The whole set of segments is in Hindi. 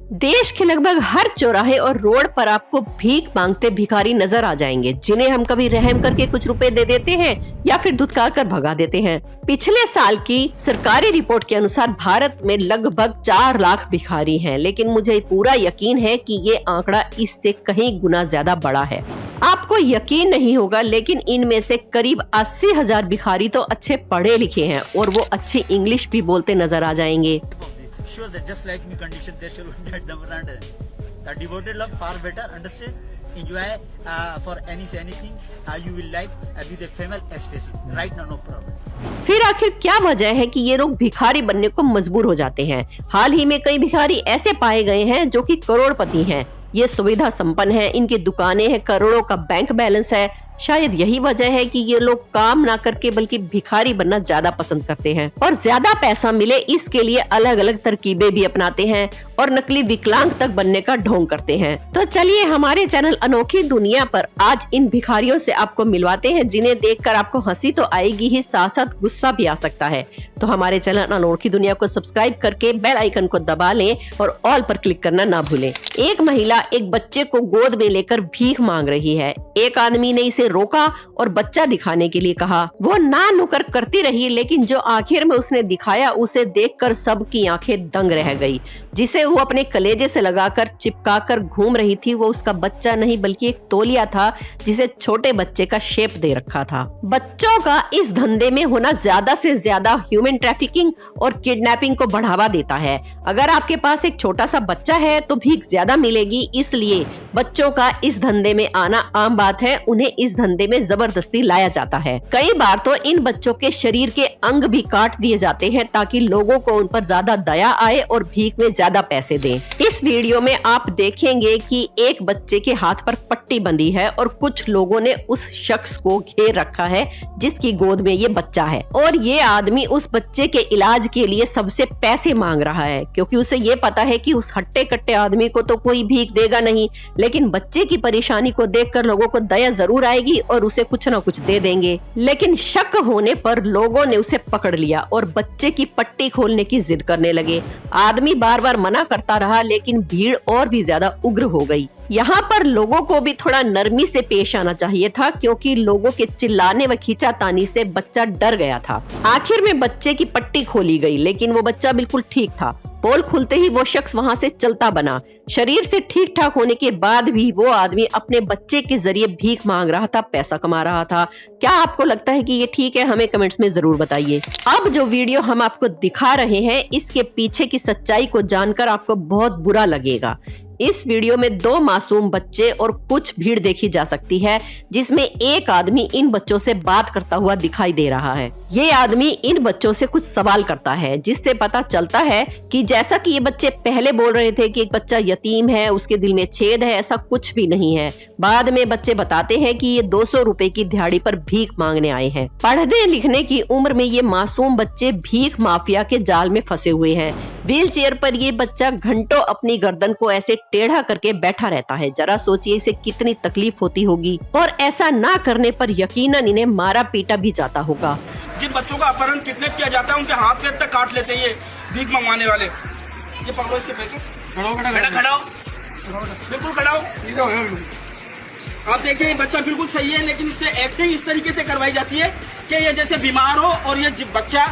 देश के लगभग हर चौराहे और रोड पर आपको भीख मांगते भिखारी नजर आ जाएंगे, जिन्हें हम कभी रहम करके कुछ रुपए दे देते हैं या फिर धुतकार कर भगा देते हैं। पिछले साल की सरकारी रिपोर्ट के अनुसार भारत में लगभग 4 लाख भिखारी हैं, लेकिन मुझे पूरा यकीन है कि ये आंकड़ा इससे कहीं गुना ज्यादा बड़ा है। आपको यकीन नहीं होगा, लेकिन इनमें से करीब 80,000 भिखारी तो अच्छे पढ़े लिखे हैं और वो अच्छी इंग्लिश भी बोलते नजर आ जाएंगे। Sure that just like me condition they should get them around the devoted love far better understand enjoy for anything you will like with a female especially right now no problem। फिर आखिर क्या वजह है कि ये लोग भिखारी बनने को मजबूर हो जाते हैं? हाल ही में कई भिखारी ऐसे पाए गए हैं जो कि करोड़पति हैं। ये सुविधा संपन्न है, इनकी दुकानें हैं, करोड़ों का बैंक बैलेंस है। शायद यही वजह है कि ये लोग काम ना करके बल्कि भिखारी बनना ज्यादा पसंद करते हैं और ज्यादा पैसा मिले इसके लिए अलग अलग तरकीबें भी अपनाते हैं और नकली विकलांग तक बनने का ढोंग करते हैं। तो चलिए हमारे चैनल अनोखी दुनिया पर आज इन भिखारियों से आपको मिलवाते हैं, जिन्हें देखकर आपको हंसी तो आएगी ही, साथ साथ गुस्सा भी आ सकता है। तो हमारे चैनल अनोखी दुनिया को सब्सक्राइब करके बेल आइकन को दबा लें और ऑल पर क्लिक करना ना भूलें। एक महिला एक बच्चे को गोद में लेकर भीख मांग रही है। एक आदमी ने इसे रोका और बच्चा दिखाने के लिए कहा। वो ना नुकर करती रही, लेकिन जो आखिर में उसने दिखाया उसे देखकर सबकी आंखें दंग रह गई। जिसे वो अपने कलेजे से लगाकर चिपकाकर घूम रही थी, वो उसका बच्चा नहीं बल्कि एक तौलिया था जिसे छोटे बच्चे का शेप दे रखा था। बच्चों का इस धंधे में होना ज्यादा से ज्यादा ह्यूमन ट्रैफिकिंग और किडनैपिंग को बढ़ावा देता है। अगर आपके पास एक छोटा सा बच्चा है तो भीख ज्यादा मिलेगी, इसलिए बच्चों का इस धंधे में आना आम बात है। उन्हें इस धंधे में जबरदस्ती लाया जाता है। कई बार तो इन बच्चों के शरीर के अंग भी काट दिए जाते हैं ताकि लोगों को उन पर ज्यादा दया आए और भीख में ज्यादा पैसे दें। इस वीडियो में आप देखेंगे कि एक बच्चे के हाथ पर पट्टी बंधी है और कुछ लोगों ने उस शख्स को घेर रखा है जिसकी गोद में ये बच्चा है, और ये आदमी उस बच्चे के इलाज के लिए सबसे पैसे मांग रहा है, क्योंकि उसे ये पता है कि उस हट्टे कट्टे आदमी को तो कोई भीख देगा नहीं, लेकिन बच्चे की परेशानी को देखकर लोगों को दया जरूर आएगी और उसे कुछ न कुछ दे देंगे। लेकिन शक होने पर लोगों ने उसे पकड़ लिया और बच्चे की पट्टी खोलने की जिद करने लगे। आदमी बार बार मना करता रहा, लेकिन भीड़ और भी ज्यादा उग्र हो गई। यहाँ पर लोगों को भी थोड़ा नरमी से पेश आना चाहिए था, क्योंकि लोगों के चिल्लाने व खींचातानी से बच्चा डर गया था। आखिर में बच्चे की पट्टी खोली गई, लेकिन वो बच्चा बिल्कुल ठीक था। पोल खुलते ही वो शख्स वहाँ से चलता बना। शरीर से ठीक ठाक होने के बाद भी वो आदमी अपने बच्चे के जरिए भीख मांग रहा था, पैसा कमा रहा था। क्या आपको लगता है कि ये ठीक है? हमें कमेंट्स में जरूर बताइए। अब जो वीडियो हम आपको दिखा रहे हैं, इसके पीछे की सच्चाई को जानकर आपको बहुत बुरा लगेगा। इस वीडियो में 2 मासूम बच्चे और कुछ भीड़ देखी जा सकती है, जिसमें एक आदमी इन बच्चों से बात करता हुआ दिखाई दे रहा है। ये आदमी इन बच्चों से कुछ सवाल करता है, जिससे पता चलता है कि जैसा कि ये बच्चे पहले बोल रहे थे कि एक बच्चा यतीम है, उसके दिल में छेद है, ऐसा कुछ भी नहीं है। बाद में बच्चे बताते हैं कि ये 200 रुपए की दिहाड़ी पर भीख मांगने आए हैं। पढ़ने लिखने की उम्र में ये मासूम बच्चे भीख माफिया के जाल में फंसे हुए हैं। व्हील चेयर पर ये बच्चा घंटों अपनी गर्दन को ऐसे टेढ़ा करके बैठा रहता है। जरा सोचिए इसे कितनी तकलीफ होती होगी, और ऐसा ना करने पर यकीनन इन्हें मारा पीटा भी जाता होगा। जिन बच्चों का अपहरण किडनैप किया जाता है, उनके हाथ पैर तक काट लेते हैं ये भीख मंगवाने वाले। ये पकड़ो इसके पैसे, खड़ाओ, बिल्कुल खड़ाओ। आप देखिए ये बच्चा बिल्कुल सही है, लेकिन इससे एक्टिंग इस तरीके से करवाई जाती है कि ये जैसे बीमार हो, और ये बच्चा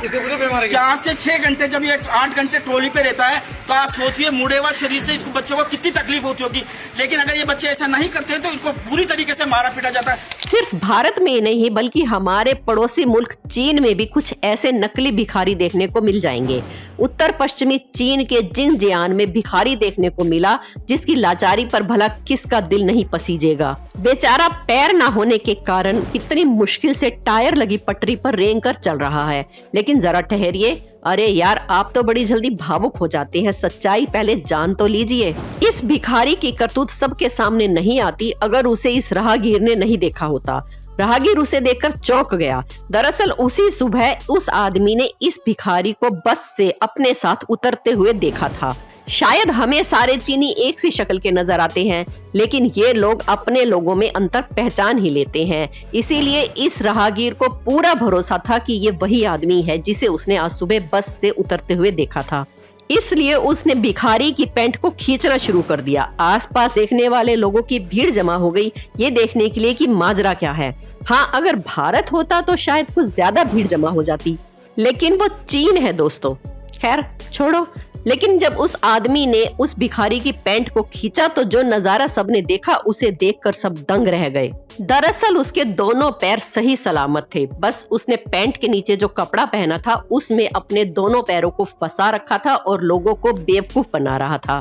4 से 6 घंटे, जब ये 8 घंटे ट्रॉली पे रहता है, तो आप सोचिए मुड़े हुआ शरीर से इस बच्चे को कितनी तकलीफ होती होगी। लेकिन अगर ये बच्चे ऐसा नहीं करते तो इनको पूरी तरीके से मारा पीटा जाता है। सिर्फ भारत में नहीं बल्कि हमारे पड़ोसी मुल्क चीन में भी कुछ ऐसे नकली भिखारी देखने को मिल जाएंगे। उत्तर पश्चिमी चीन के जिनजियांग में भिखारी देखने को मिला, जिसकी लाचारी पर भला किसका दिल नहीं पसीजेगा। बेचारा पैर ना होने के कारण इतनी मुश्किल से टायर लगी पटरी पर रेंग कर चल रहा है। लेकिन जरा ठहरिए, अरे यार आप तो बड़ी जल्दी भावुक हो जाते हैं, सच्चाई पहले जान तो लीजिए। इस भिखारी की करतूत सबके सामने नहीं आती अगर उसे इस राहगीर ने नहीं देखा होता। राहगीर उसे देखकर चौंक गया। दरअसल उसी सुबह उस आदमी ने इस भिखारी को बस से अपने साथ उतरते हुए देखा था। शायद हमें सारे चीनी एक सी शक्ल के नजर आते हैं, लेकिन ये लोग अपने लोगों में अंतर पहचान ही लेते हैं। इसीलिए इस राहगीर को पूरा भरोसा था कि ये वही आदमी है जिसे उसने आज सुबह बस से उतरते हुए देखा था। इसलिए उसने भिखारी की पैंट को खींचना शुरू कर दिया। आसपास देखने वाले लोगों की भीड़ जमा हो गई ये देखने के लिए कि माजरा क्या है। हाँ, अगर भारत होता तो शायद कुछ ज्यादा भीड़ जमा हो जाती, लेकिन वो चीन है दोस्तों। खैर छोड़ो, लेकिन जब उस आदमी ने उस भिखारी की पैंट को खींचा तो जो नजारा सबने देखा उसे देखकर सब दंग रह गए। दरअसल उसके दोनों पैर सही सलामत थे, बस उसने पैंट के नीचे जो कपड़ा पहना था उसमें अपने दोनों पैरों को फंसा रखा था और लोगों को बेवकूफ बना रहा था।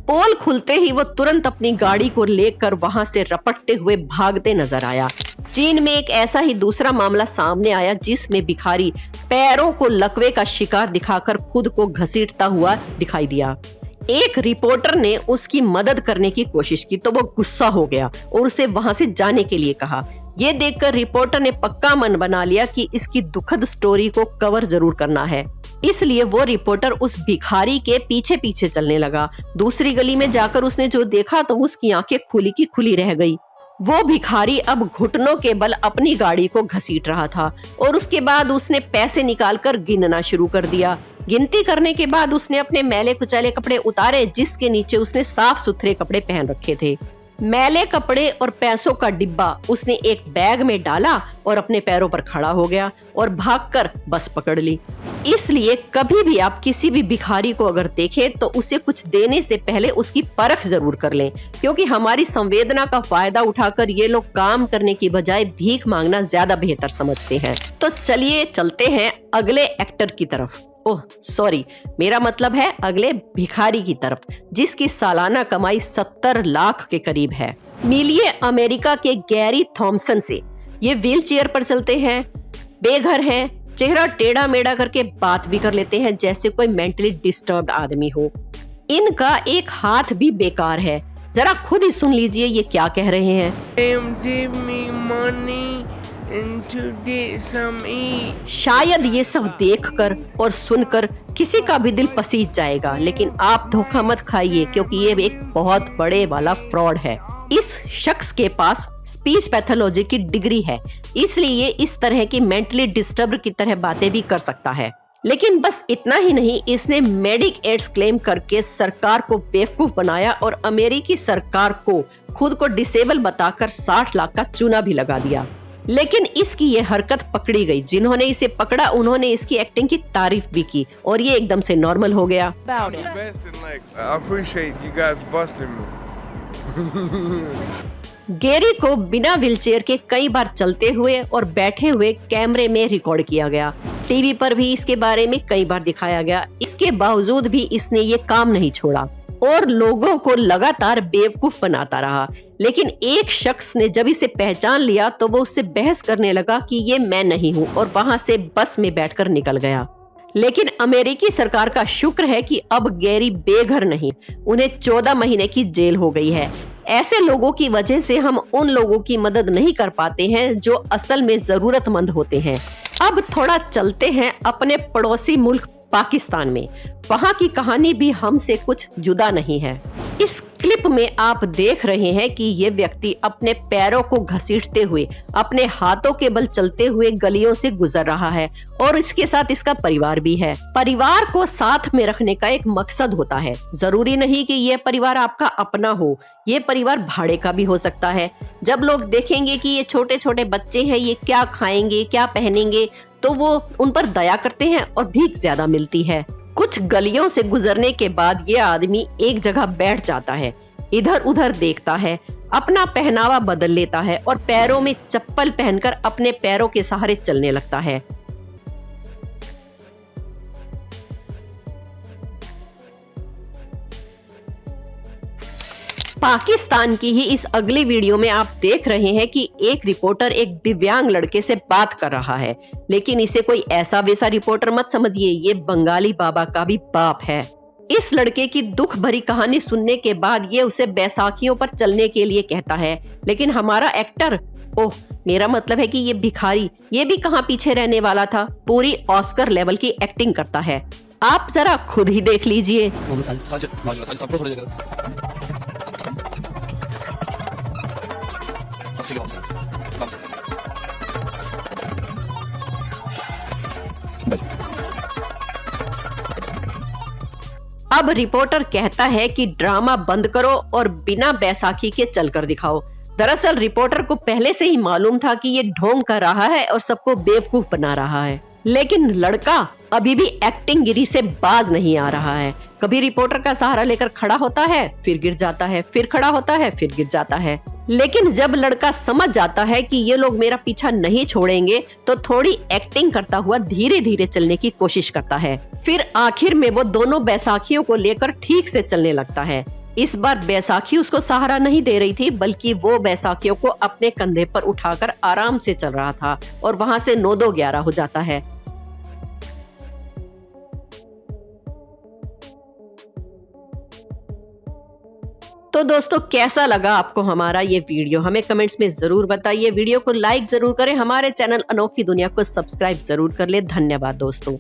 पोल खुलते ही वो तुरंत अपनी गाड़ी को लेकर वहां से रपटते हुए भागते नजर आया। चीन में एक ऐसा ही दूसरा मामला सामने आया जिसमें भिखारी पैरों को लकवे का शिकार दिखाकर खुद को घसीटता हुआ दिखाई दिया। एक रिपोर्टर ने उसकी मदद करने की कोशिश की तो वो गुस्सा हो गया और उसे वहां से जाने के लिए कहा। ये देखकर रिपोर्टर ने पक्का मन बना लिया कि इसकी दुखद स्टोरी को कवर जरूर करना है। इसलिए वो रिपोर्टर उस भिखारी के पीछे पीछे चलने लगा। दूसरी गली में जाकर उसने जो देखा तो उसकी आंखें खुली की खुली रह गई। वो भिखारी अब घुटनों के बल अपनी गाड़ी को घसीट रहा था और उसके बाद उसने पैसे निकालकर गिनना शुरू कर दिया। गिनती करने के बाद उसने अपने मैले कुचैले कपड़े उतारे जिसके नीचे उसने साफ सुथरे कपड़े पहन रखे थे। मैले कपड़े और पैसों का डिब्बा उसने एक बैग में डाला और अपने पैरों पर खड़ा हो गया और भागकर बस पकड़ ली। इसलिए कभी भी आप किसी भी भिखारी को अगर देखें तो उसे कुछ देने से पहले उसकी परख जरूर कर लें, क्योंकि हमारी संवेदना का फायदा उठाकर ये लोग काम करने की बजाय भीख मांगना ज्यादा बेहतर समझते हैं। तो चलिए चलते हैं अगले एक्टर की तरफ। ओह सॉरी, मेरा मतलब है अगले भिखारी की तरफ, जिसकी सालाना कमाई 70 लाख के करीब है। मिलिए अमेरिका के गैरी थॉमसन से। ये व्हील चेयर पर चलते हैं, बेघर हैं, चेहरा टेढ़ा मेढ़ा करके बात भी कर लेते हैं जैसे कोई मेंटली डिस्टर्ब्ड आदमी हो। इनका एक हाथ भी बेकार है। जरा खुद ही सुन लीजिए ये क्या कह रहे हैं। शायद ये सब देखकर और सुनकर किसी का भी दिल पसीज जाएगा, लेकिन आप धोखा मत खाइए क्योंकि ये एक बहुत बड़े वाला फ्रॉड है। इस शख्स के पास स्पीच पैथोलॉजी की डिग्री है, इसलिए ये इस तरह की मेंटली डिस्टर्ब की तरह बातें भी कर सकता है। लेकिन बस इतना ही नहीं, इसने मेडिक एड्स क्लेम करके सरकार को बेवकूफ बनाया और अमेरिकी सरकार को खुद को डिसेबल बताकर 60 लाख का चूना भी लगा दिया। लेकिन इसकी ये हरकत पकड़ी गई। जिन्होंने इसे पकड़ा उन्होंने इसकी एक्टिंग की तारीफ भी की और ये एकदम से नॉर्मल हो गया। गैरी को बिना व्हीलचेयर के कई बार चलते हुए और बैठे हुए कैमरे में रिकॉर्ड किया गया। टीवी पर भी इसके बारे में कई बार दिखाया गया। इसके बावजूद भी इसने ये काम नहीं छोड़ा और लोगों को लगातार बेवकूफ बनाता रहा। लेकिन एक शख्स ने जब इसे पहचान लिया तो वो उससे बहस करने लगा कि ये मैं नहीं हूँ और वहाँ से बस में बैठकर निकल गया। लेकिन अमेरिकी सरकार का शुक्र है कि अब गैरी बेघर नहीं, उन्हें 14 महीने की जेल हो गई है। ऐसे लोगों की वजह से हम उन लोगों की मदद नहीं कर पाते हैं जो असल में जरूरतमंद होते हैं। अब थोड़ा चलते हैं अपने पड़ोसी मुल्क पाकिस्तान में। वहाँ की कहानी भी हमसे कुछ जुदा नहीं है। इस क्लिप में आप देख रहे हैं कि ये व्यक्ति अपने पैरों को घसीटते हुए, अपने हाथों के बल चलते हुए गलियों से गुजर रहा है और इसके साथ इसका परिवार भी है। परिवार को साथ में रखने का एक मकसद होता है। जरूरी नहीं कि ये परिवार आपका अपना हो, ये परिवार भाड़े का भी हो सकता है। जब लोग देखेंगे कि ये छोटे छोटे बच्चे हैं, ये क्या खाएंगे, क्या पहनेंगे, तो वो उन पर दया करते हैं और भीख ज्यादा मिलती है। कुछ गलियों से गुजरने के बाद ये आदमी एक जगह बैठ जाता है, इधर उधर देखता है, अपना पहनावा बदल लेता है और पैरों में चप्पल पहनकर अपने पैरों के सहारे चलने लगता है। पाकिस्तान की ही इस अगली वीडियो में आप देख रहे हैं कि एक रिपोर्टर एक दिव्यांग लड़के से बात कर रहा है, लेकिन इसे कोई ऐसा वैसा रिपोर्टर मत समझिए, ये बंगाली बाबा का भी बाप है। इस लड़के की दुख भरी कहानी सुनने के बाद ये उसे बैसाखियों पर चलने के लिए कहता है, लेकिन हमारा एक्टर, ओह मेरा मतलब है कि ये भिखारी, ये भी कहाँ पीछे रहने वाला था, पूरी ऑस्कर लेवल की एक्टिंग करता है। आप जरा खुद ही देख लीजिए। अब रिपोर्टर कहता है कि ड्रामा बंद करो और बिना बैसाखी के चलकर दिखाओ। दरअसल रिपोर्टर को पहले से ही मालूम था कि ये ढोंग कर रहा है और सबको बेवकूफ बना रहा है, लेकिन लड़का अभी भी एक्टिंग गिरी से बाज नहीं आ रहा है। कभी रिपोर्टर का सहारा लेकर खड़ा होता है, फिर गिर जाता है, फिर खड़ा होता है, फिर गिर जाता है। लेकिन जब लड़का समझ जाता है कि ये लोग मेरा पीछा नहीं छोड़ेंगे, तो थोड़ी एक्टिंग करता हुआ धीरे धीरे चलने की कोशिश करता है। फिर आखिर में वो दोनों बैसाखियों को लेकर ठीक से चलने लगता है। इस बार बैसाखी उसको सहारा नहीं दे रही थी, बल्कि वो बैसाखियों को अपने कंधे पर उठाकर आराम से चल रहा था और वहाँ से 9-2-11 हो जाता है। तो दोस्तों, कैसा लगा आपको हमारा ये वीडियो? हमें कमेंट्स में जरूर बताइए। वीडियो को लाइक जरूर करें, हमारे चैनल अनोखी दुनिया को सब्सक्राइब जरूर कर ले। धन्यवाद दोस्तों।